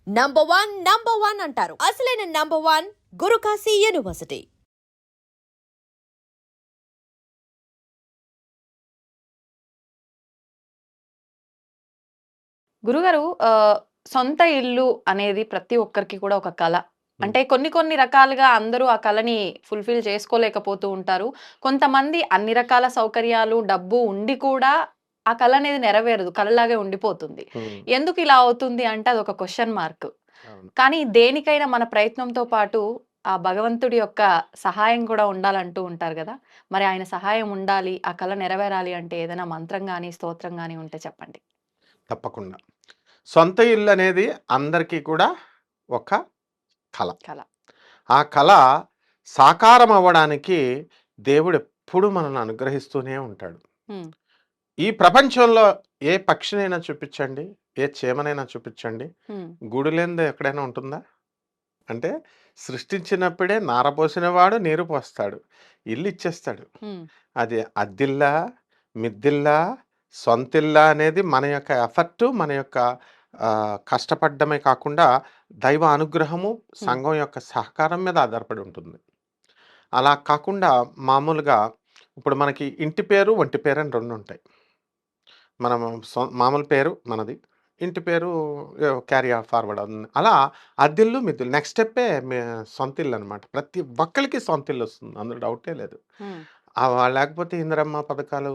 Number one అంటారు. అసలైన number one Guru Kashi university. గురుగారు సొంత ఇల్లు అనేది ప్రతి ఒక్కరికి కూడా ఒక కల. హ్మ్. అంటే కొన్ని రకాలుగా అందరూ ఆ కలని ఫుల్‌ఫిల్ చేసుకోలేకపోతూ ఉంటారు. కొంతమంది అన్ని రకాల సౌకర్యాలు, డబ్బు ఉండి కూడా ఆ కల అనేది నెరవేరదు. కలలాగే ఉండిపోతుంది. హ్మ్. ఎందుకు ఇలా అవుతుంది అంటే అదొక క్వెషన్ మార్క్. అవును. కానీ దేనికైనా మన ప్రయత్నంతో పాటు ఆ భగవంతుడి యొక్క సహాయం కూడా ఉండాలంటూ ఉంటారు గదా! మరి ఆయన సహాయం ఉండాలి, ఆ కల నెరవేరాలి అంటే ఏదైనా మంత్రం గాని, స్తోత్రం గాని ఉంటే చెప్పండి? తప్పకుండా. సొంత ఇల్లనేది అందరికీ కూడా ఒక కల. కల. ఆ కల సాకారం అవ్వడానికి దేవుడెప్పుడూ మనల్ని అనుగ్రహిస్తూనే ఉంటాడు. హ్మ్. ఈ ప్రపంచంలో ఏ పక్షినైనా చూపిచ్చండి, ఏ చీమనైనా చూపిచ్చండి, హ్మ్. గూడు లేనిదే ఎక్కడైనా ఉంటుందా? అంటే సృష్టించినప్పుడే నారపోసినవాడు నీరు పోస్తాడు. ఇల్లు ఇచ్చేస్తాడు. హ్మ్. అది అద్దిల్లా, మిద్దిల్లా, సొంతిల్లా అనేది మన యొక్క ఎఫర్టు, మన యొక్క కష్టపడ్డమే కాకుండా దైవ అనుగ్రహము, హ్మ్. సంఘం యొక్క సహకారం మీద ఆధారపడి ఉంటుంది. అలా కాకుండా మామూలుగా ఇప్పుడు మనకి ఇంటి పేరు, ఒంటి పేరు అని 2 ఉంటాయి. మనం మామూలు పేరు మనది. ఇంటి పేరు క్యారీ ఫార్వర్డ్ అలా అద్దిల్లు, మిద్దిల్లు నెక్స్ట్ స్టెప్పే సొంతిల్లనమాట. ప్రతి ఒక్కళ్ళకి సొంతిల్లొస్తుంది. అందులో డౌటే లేదు. హ్మ్. లేకపోతే ఇందిరమ్మ పథకాలు,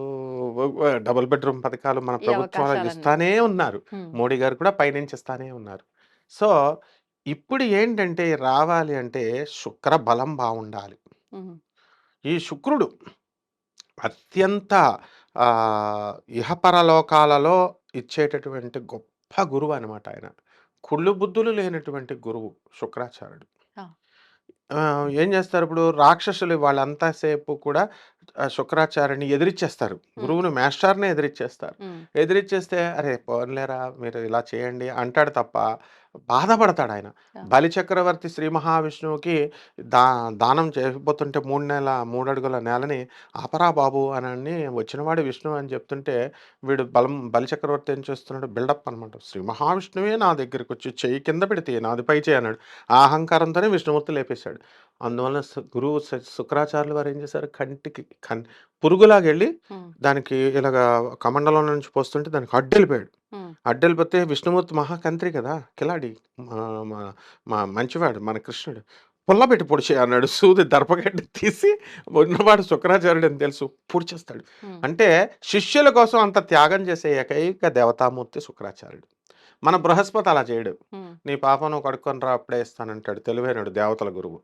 డబుల్ బెడ్‌రూమ్ పథకాలు మన ఈ ప్రభుత్వాలు అవకాశాలన్నీ. ఇస్తానే ఉన్నారు. హ్మ్. మోడీ గారు కూడా పైనుంచి ఇస్తానే ఉన్నారు. సో, ఇప్పుడు ఏంటంటే రావాలి అంటే శుక్ర బలం బావుండాలి. హుహు. ఈ శుక్రుడు అత్యంత ఇహపరలోకాలలో ఇచ్చేటటువంటి గొప్ప గురువనమాట ఆయన. కుళ్ళు బుద్ధులు లేనటువంటి గురువు శుక్రాచార్యుడు. ఆ! ఏం చేస్తారిప్పుడు రాక్షసులు వాళ్ళంతా సేపు కూడా శుక్రాచార్యుడిని ఎదిరిచ్చేస్తారు. హ్మ్. గురువుని మాస్టర్‌నే ఎదిరిచ్చేస్తారు. హ్మ్. ఎదిరిచ్చేస్తే "అరే! పోనీలేరా మీరు ఇలా చేయండి" అంటాడు తప్ప బాధపడతాడాయన. ఆ! బలిచక్రవర్తి శ్రీ మహావిష్ణువుకి దా దానం చేయబోతుంటే 3 అడుగుల నేలని "ఆపరా బాబు" అనని వచ్చినవాడు విష్ణువు అని చెప్తుంటే వీడు బలిచక్రవర్తి ఏం చేస్తున్నాడు బిల్డప్ అనమాట. శ్రీ మహావిష్ణువే నా దగ్గరికొచ్చి చెయ్యి కింద పెడితే నాది పై చెయ్యి అన్నాడు. ఆ అహంకారంతోనే విష్ణుమూర్తి లేపేశాడు. అందువలన గురువు శుక్రాచార్యులు వారు ఏం చేశారు కంటికి పురుగులాగెళ్ళి హ్మ్. దానికి ఇలాగా కమండలం నుంచి పోస్తుంటే దానికి అడ్డెళ్ళిపోయాడు. హ్మ్. అడ్డెళ్ళిపోతే విష్ణుమూర్తి మహాకంత్రి కదా! కిలాడి. మా మా మా మంచివాడు మన కృష్ణుడు. పుల్లబెట్టి పొడిచేయి అన్నాడు. సూది దర్పగడ్డ తీసి ఉన్నవాడు శుక్రాచార్యుడు అని తెలుసు పొడిచేస్తాడు. హ్మ్. అంటే శిష్యుల కోసం అంత త్యాగం చేసే ఏకైక దేవతామూర్తి శుక్రాచార్యుడు. మన బృహస్పతి అలా చేయడు. హ్మ్. నీ పాపం నువ్వు కడుక్కొని రా అప్పుడే ఇస్తానంటాడు. తెలివైనోడు దేవతల గురువు.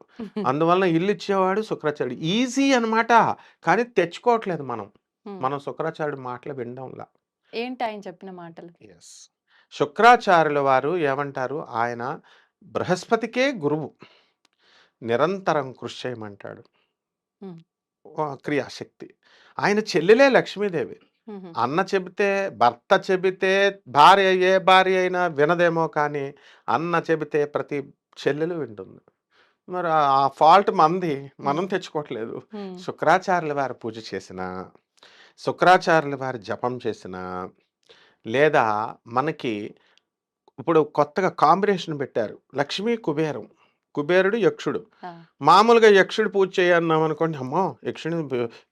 అందువలన ఇల్లిచ్చేవాడు శుక్రాచార్యుడు. ఈజీ అనమాట. కానీ తెచ్చుకోవట్లేదు మనం. హ్మ్. మనం శుక్రాచార్యుడి మాటలు వినడంలా. ఏంటి ఆయన చెప్పిన మాటలు? యెస్. శుక్రాచార్యుల వారు ఏమంటారు? ఆయన బృహస్పతికే గురువు. నిరంతరం కృషి చేయమంటాడు. హ్మ్. క్రియాశక్తి. ఆయన చెల్లెలే లక్ష్మీదేవి. హుహు. అన్న చెబితే, భర్త చెబితే భార్య ఏ భార్య అయినా వినదేమో కానీ, అన్న చెబితే ప్రతి చెల్లెలు వింటుంది. మరి ఆ ఫాల్ట్ మనది. మనం హ్మ్. తెచ్చుకోవట్లేదు. హ్మ్. శుక్రాచార్యుల వారి పూజ చేసినా, శుక్రాచార్యుల వారి జపం చేసినా, లేదా మనకి ఇప్పుడు కొత్తగా కాంబినేషన్ పెట్టారు. లక్ష్మి, కుబేరం. కుబేరుడు, యక్షుడు. ఆ! మామూలుగా యక్షుడు పూజ చేయన్నామనుకోండి, అమ్మో! యక్షుడిని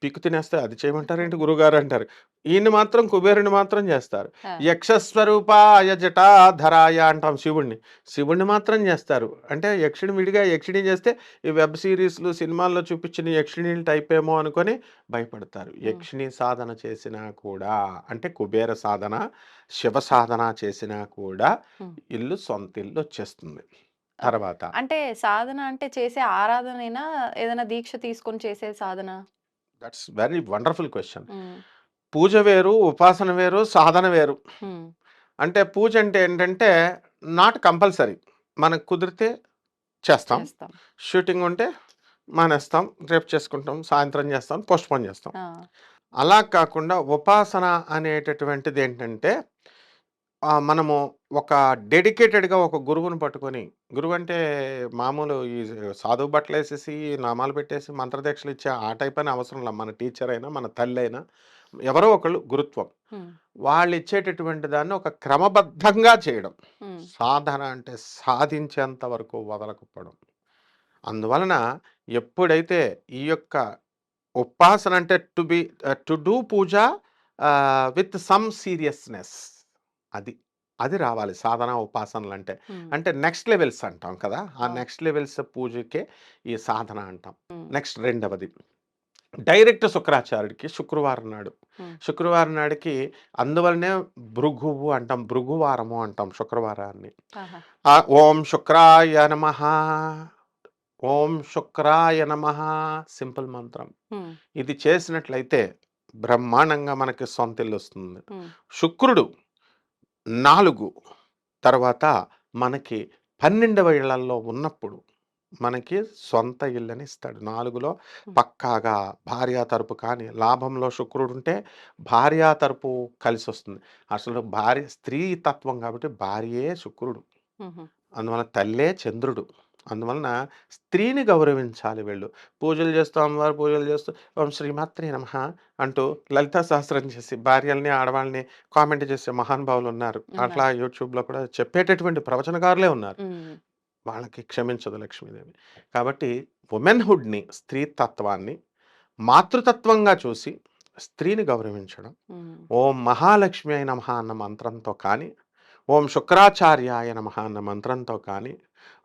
పీక్కు తినేస్తే అది చేయమంటారేంటి గురువుగారు అంటారు. ఈయన్ని మాత్రం కుబేరుడిని మాత్రం చేస్తారు. ఆ! యక్షస్వరూపాయ జటాధరాయ అంటాం శివుడిని. శివుడిని మాత్రం చేస్తారు. అంటే యక్షుడిని విడిగా యక్షిణి చేస్తే ఈ వెబ్ సీరీస్‌లు, సినిమాల్లో చూపించిన యక్షిణీల టైప్ ఏమో అనుకోని భయపడతారు. హ్మ్. యక్షిణి సాధన చేసినా కూడా అంటే కుబేర సాధన, శివ సాధన చేసినా కూడా హ్మ్. ఇల్లు సొంతిల్లొచ్చేస్తుంది. ఓకే. తర్వాత అంటే సాధన అంటే చేసే ఆరాధనేనా? ఏదైనా దీక్ష తీసుకొని చేసే సాధనా? That's very wonderful question. Hmm. పూజ వేరు, ఉపాసన వేరు, సాధన వేరు. హ్మ్. అంటే పూజ అంటే ఏంటంటే నాట్ కంపల్సరీ. మనకు కుదిరితే చేస్తాం. చేస్తాం. షూటింగ్ ఉంటే మానేస్తాం. రేపు చేసుకుంటాం. సాయంత్రం చేస్తాం. పోస్ట్‌పోన్ చేస్తాం. ఆ! అలా కాకుండా ఉపాసన అనేటటువంటిదేంటంటే మనము ఒక డెడికేటెడ్‌గా ఒక గురువుని పట్టుకొని గురువంటే మామూలు ఈ సాధువు బట్టలేసేసి, నామాలు పెట్టేసి మంత్రదీక్షలిచ్చే ఆ టైప్ అని అవసరంలా. మన టీచర్ అయినా, మన తల్లైనా ఎవరో ఒకళ్ళు గురుత్వం. హ్మ్. వాళ్ళు ఇచ్చేటటువంటి దాన్ని ఒక క్రమబద్ధంగా చేయడం. హ్మ్. సాధన అంటే సాధించేంత వరకు వదలకపోవడం. అందువలన ఎప్పుడైతే ఈ యొక్క ఉపాసన అంటే to do puja with some seriousness అది. అది రావాలి సాధన, ఉపాసనలంటే. హ్మ్. అంటే నెక్స్ట్ లెవెల్స్ అంటాం కదా! ఆ అవును. నెక్స్ట్ లెవెల్స్ పూజకే ఈ సాధన అంటాం. హ్మ్. నెక్స్ట్ రెండవది డైరెక్ట్ శుక్రాచార్యుడికి శుక్రవారం నాడు. హ్మ్. శుక్రవారం నాడికి అందువల్లనే భృగువు అంటాం. భృగువారము అంటాం శుక్రవారాన్ని. ఆహా! ఓం శుక్రాయ నమః, ఓం శుక్రాయ నమః సింపుల్ మంత్రం. హ్మ్. ఇది చేసినట్లయితే బ్రహ్మాండంగా మనకి సొంతిల్లొస్తుంది. హ్మ్. శుక్రుడు 4 తర్వాత మనకి 12వ ఇళ్లల్లో ఉన్నప్పుడు మనకి సొంత ఇల్లని ఇస్తాడు. 4లో హ్మ్. పక్కాగా భార్యా తరపు కానీ, లాభంలో శుక్రుడుంటే భార్యా తరపు కలిసొస్తుంది. అసలు స్త్రీ తత్వం కాబట్టి భార్యే శుక్రుడు. హుహు. అందువలన తల్లే చంద్రుడు. అందువలన స్త్రీని గౌరవించాలి వీళ్ళు. పూజలు చేస్తూ అమ్మవారు పూజలు చేస్తూ ఓం శ్రీమాత్రే నమః అంటూ లలితా సహస్రం చేసి భార్యల్ని, ఆడవాళ్ళని కామెంట్ చేసే మహానుభావులున్నారు. అట్లా ఉన్నారు. యూట్యూబ్‌లో కూడా చెప్పేటటువంటి ప్రవచనకారులే ఉన్నారు. హ్మ్. వాళ్ళకి క్షమించదు లక్ష్మీదేవి. కాబట్టి వుమెన్‌హుడ్‌ని, స్త్రీ తత్వాన్ని మాతృతత్వంగా చూసి స్త్రీని గౌరవించడం. హ్మ్. ఓం మహాలక్ష్మ్యై నమః అన్న మంత్రంతో కానీ, ఓం శుక్రాచార్యాయ నమః అన్న మంత్రంతో కానీ,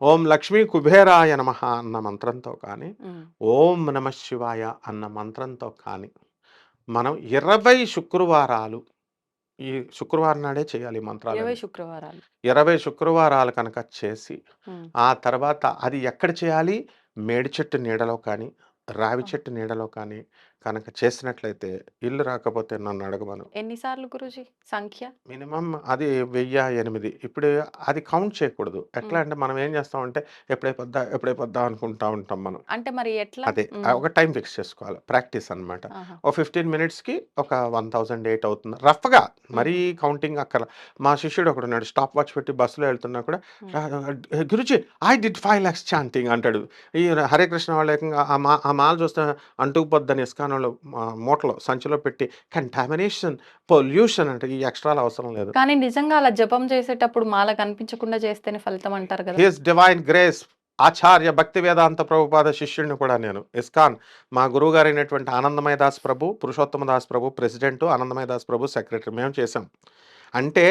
ఓం లక్ష్మీ కుబేరాయ నమః అన్న మంత్రంతో కానీ, హ్మ్. ఓం నమః శివాయ అన్న మంత్రంతో కానీ, మనం 20 శుక్రవారాలు ఈ శుక్రవారం నాడే చేయాలి ఈ 20 మంత్రాలన్నీ. శుక్రవారాలు. 20 శుక్రవారాలు కనుక చేసి, హ్మ్. ఆ తర్వాత అది ఎక్కడ చేయాలి? మేడి చెట్టు నీడలో కానీ, రావి ఆ! చెట్టు నీడలో కానీ కనుక చేసినట్లయితే ఇల్లు రాకపోతే నన్నడగమను. ఎన్ని సార్లు గురూజీ సంఖ్య? మినిమమ్ అది 1008. ఇప్పుడు అది కౌంట్ చేయకూడదు. ఎట్లా హ్మ్. అంటే మనం ఏం చేస్తామంటే ఎప్పుడైపోద్దా అనుకుంటా ఉంటాం మనం. అంటే మరి ఎట్లా? అదే. హ్మ్. ఒక టైమ్ ఫిక్స్ చేసుకోవాలి. ప్రాక్టీస్ అనమాట. ఆహా! ఓ 15 మినిట్స్‌కి ఒక 1008 అవుతుంది. రఫ్‌గా మరీ హుహు. కౌంటింగ్ మా శిష్యుడు ఒకడున్నాడు. స్టాప్ వాచ్ పెట్టి బస్సులో ఎళ్తున్నా కూడా హ్మ్. Guruji I did 5 lakhs chanting అంటాడు. ఈ హరే కృష్ణ వాళ్ళు ఏకంగా ఆ మాల చూస్తే అంటుకుపోద్దని ఇస్కానోళ్ళు మూటలో సంచిలో పెట్టి కంటామినేషన్, పొల్యూషన్ అంటే ఈ ఎక్స్‌ట్రాలు అవసరం లేదు. కానీ నిజంగా అలా జపం చేసేటప్పుడు మాల కనిపించకుండా చేస్తేనే ఫలితం అంటారు గదా! హిస్ డివైన్ గ్రేస్ ఆచార్య భక్తి వేదాంత ప్రభుపాద శిష్యుడిని కూడా నేను. ఇస్కాన్ మా గురువుగారైనటువంటి ఆనందమయ దాస్ ప్రభు, పురుషోత్తమ దాస్ ప్రభు ప్రెసిడెంటు, ఆనందమయ దాస్ ప్రభు సెక్రటరీ మేము చేసాం. అంటే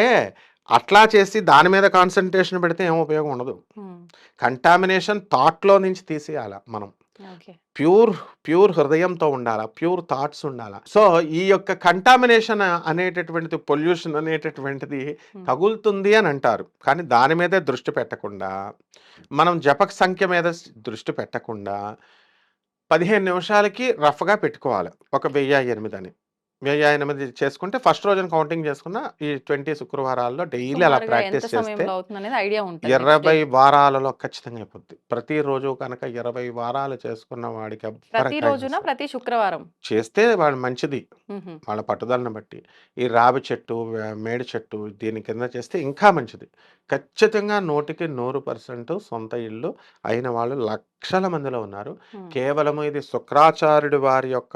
అట్లా చేసి దాని మీద కాన్సంట్రేషన్ పెడితే ఏం ఉపయోగం ఉండదు. హ్మ్. కంటామినేషన్ థాట్‌లో నుంచి తీసేయాల మనం. ఓకే. ప్యూర్ ప్యూర్ హృదయంతో ఉండాలా. ప్యూర్ థాట్స్ ఉండాలా. సో, ఈ యొక్క కంటామినేషన్ అనేటటువంటిది, పొల్యూషన్ అనేటటువంటిది హ్మ్. తగులుతుంది అని అంటారు. కానీ దాని మీదే దృష్టి పెట్టకుండా, మనం జప సంఖ్య మీద దృష్టి పెట్టకుండా 15 నిమిషాలకి రఫ్‌గా పెట్టుకోవాలి. ఒక 1008 అని. 1008 చేసుకుంటే ఫస్ట్ రోజున కౌంటింగ్ చేసుకున్న ఈ 20 శుక్రవారాల్లో డైలీ అలా సుమారుగా ఎంత ప్రాక్టీస్ చేస్తే సమయంలో అవుతుందనేది ఐడియా ఉంటది నెక్స్ట్ 20 డేకి. వారాలలో ఖచ్చితంగా అయిపోద్ది. ప్రతిరోజు కనుక 20 వారాలు చేసుకున్న వాడికి ప్రతి ఎవ్వరికైనా రోజున, సరే ప్రతి శుక్రవారం. చేస్తే వాడు మంచిది. హుహు. వాళ్ళ పట్టుదలను బట్టి. ఈ రావి చెట్టు, మేడి చెట్టు దీని కింద చేస్తే ఇంకా మంచిది. ఖచ్చితంగా 100% సొంత ఇల్లు అయిన వాళ్ళు లక్షల మందిలో ఉన్నారు. హ్మ్. కేవలము ఇది శుక్రాచార్యుడి వారి యొక్క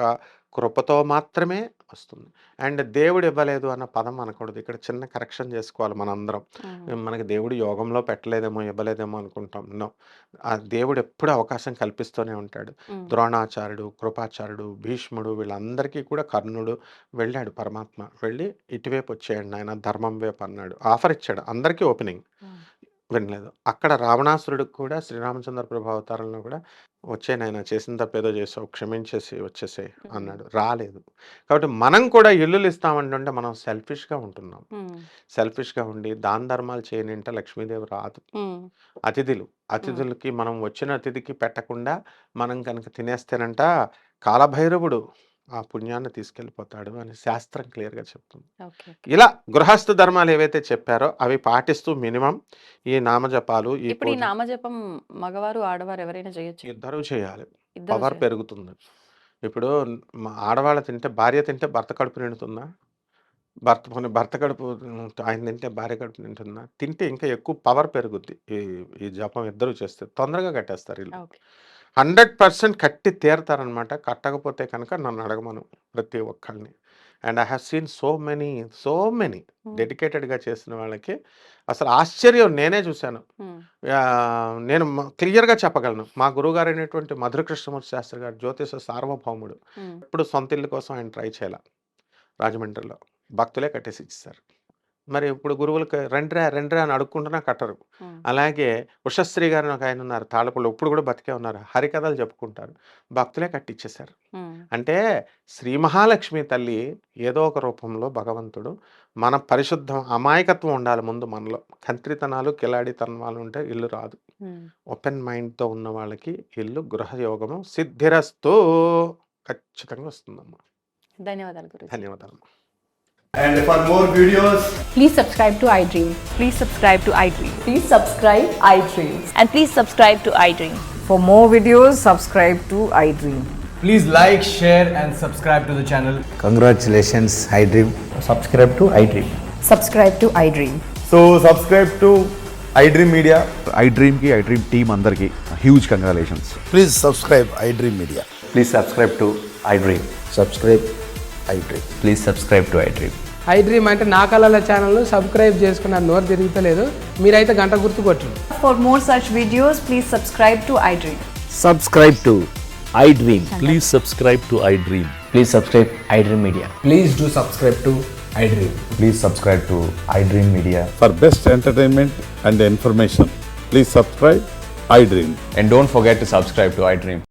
కృపతో మాత్రమే వస్తుంది. అండ్ దేవుడు ఇవ్వలేదు అన్న పదం అనకూడదు. ఇక్కడ చిన్న కరెక్షన్ చేసుకోవాలి మనందరం. హ్మ్. మనకి దేవుడు యోగంలో పెట్టలేదేమో, ఇవ్వలేదేమో అనుకుంటాం. నో. ఆ దేవుడు ఎప్పుడు అవకాశం కల్పిస్తూనే ఉంటాడు. హ్మ్. ద్రోణాచార్యుడు, కృపాచార్యుడు, భీష్ముడు వీళ్ళందరికీ కూడా కర్ణుడు వెళ్ళాడు పరమాత్మ. వెళ్ళి ఇటువైపు వచ్చేయండి నాయన ధర్మం వైపు అన్నాడు. ఆఫర్ ఇచ్చాడు. అందరికీ ఓపెనింగ్. హ్మ్. వినలేదు. అక్కడ రావణాసురుడికి కూడా శ్రీరామచంద్ర ప్రభు అవతారంలో కూడా "వచ్చేయి నాయన చేసిన తప్పేదో చేసావు క్షమించేసి వచ్చేసేయి" హ్మ్. అన్నాడు. రాలేదు. కాబట్టి మనం కూడా ఇల్లులు ఇస్తామంటుంటే మనం సెల్ఫిష్‌గా ఉంటున్నాం. హ్మ్. సెల్ఫిష్‌గా ఉండి దాన ధర్మాలు చేయనింట లక్ష్మీదేవి రాదు. హ్మ్. అతిథులు. హ్మ్. అతిథులకి మనం వచ్చిన అతిథికి పెట్టకుండా మనం గనక తినేస్తేనంట కాలభైరవుడు ఆ పుణ్యాన్ని తీసుకెళ్ళిపోతాడు అని శాస్త్రం క్లియర్‌గా చెప్తుంది. ఓకే. ఓకే. ఇలా గృహస్థ ధర్మాలు ఏవైతే చెప్పారో అవి పాటిస్తూ మినిమమ్ ఈ నామజపాలు, ఈ ఇప్పుడు ఈ పూజ నామజపం మగవారు, ఆడవారు ఎవరైనా చేయొచ్చా? ఇద్దరూ చేయాలి. ఇద్దరూ పవర్ చేయాలి. పెరుగుతుంది. ఇప్పుడు ఆడవాళ్ళు తింటే భార్య తింటే భర్త కడుపు నిండుతుందా? భర్త కడుపు ఆయన తింటే భార్య కడుపు నిండుతుందా? తింటే ఇంకా ఎక్కువ పవర్ పెరుగుద్ది. ఈ ఈ జపం ఇద్దరు చేస్తే తొందరగా కట్టేస్తారు ఈళ్ళు. ఓకే. 100% కట్టి తీరతారనమాట. కట్టకపోతే కనుక నన్ను అడగమను ప్రతి ఒక్కళ్ళని. And I have seen so many డెడికేటెడ్గా చేసిన వాళ్ళకి అసలు ఆశ్చర్యం నేనే చూశాను. నేను క్లియర్గా చెప్పగలను, మా గురువుగారు అయినటువంటి మధుర కృష్ణమూర్తి శాస్త్రి గారు జ్యోతిష సార్వభౌముడు. ఇప్పుడు సొంత ఇల్లు కోసం ఆయన ట్రై చేయాల, రాజమండ్రిలో భక్తులే కట్టేసి ఇచ్చేసారు. మరి ఇప్పుడు గురువులకి రెండ్రా అని అడుక్కుంటున్నా కట్టరు. అలాగే ఉషశ్రీ గారు ఒక ఆయన ఉన్నారు తాళపూళ్ళు, ఇప్పుడు కూడా బతికే ఉన్నారు, హరికథలు చెప్పుకుంటారు, భక్తులే కట్టించేశారు. అంటే శ్రీ మహాలక్ష్మి తల్లి ఏదో ఒక రూపంలో భగవంతుడు మన పరిశుద్ధం అమాయకత్వం ఉండాలి ముందు మనలో. కంత్రితనాలు కిలాడితనాలు ఉంటే ఇల్లు రాదు. ఓపెన్ మైండ్తో ఉన్న వాళ్ళకి ఇల్లు గృహయోగము సిద్ధిరస్తు ఖచ్చితంగా వస్తుందమ్మా. ధన్యవాదాలు గురు. ధన్యవాదాలు. And for more videos, Please subscribe to iDream. Please subscribe to iDream. Please subscribe iDream. And please subscribe to iDream. For more videos, subscribe to iDream. please like, share and subscribe to the channel. Congratulations, iDream. Subscribe to iDream. Subscribe to iDream. So subscribe to iDream Media. iDream ki iDream team andarki huge congratulations. Please subscribe iDream Media. Please subscribe to iDream. Subscribe iDream. Please subscribe to iDream. iDream అంటే నా కళల ఛానల్ను subscribe చేసుకున్న నోరు తిరుగుతలేదు, మీరైతే గంట గుర్తు కొట్టండి. For more such videos, please subscribe to iDream. Subscribe to iDream. Please subscribe to iDream. Please subscribe iDream Media. Please do subscribe to iDream. Please subscribe to iDream Media. For best entertainment and information, please subscribe iDream. And don't forget to subscribe to iDream.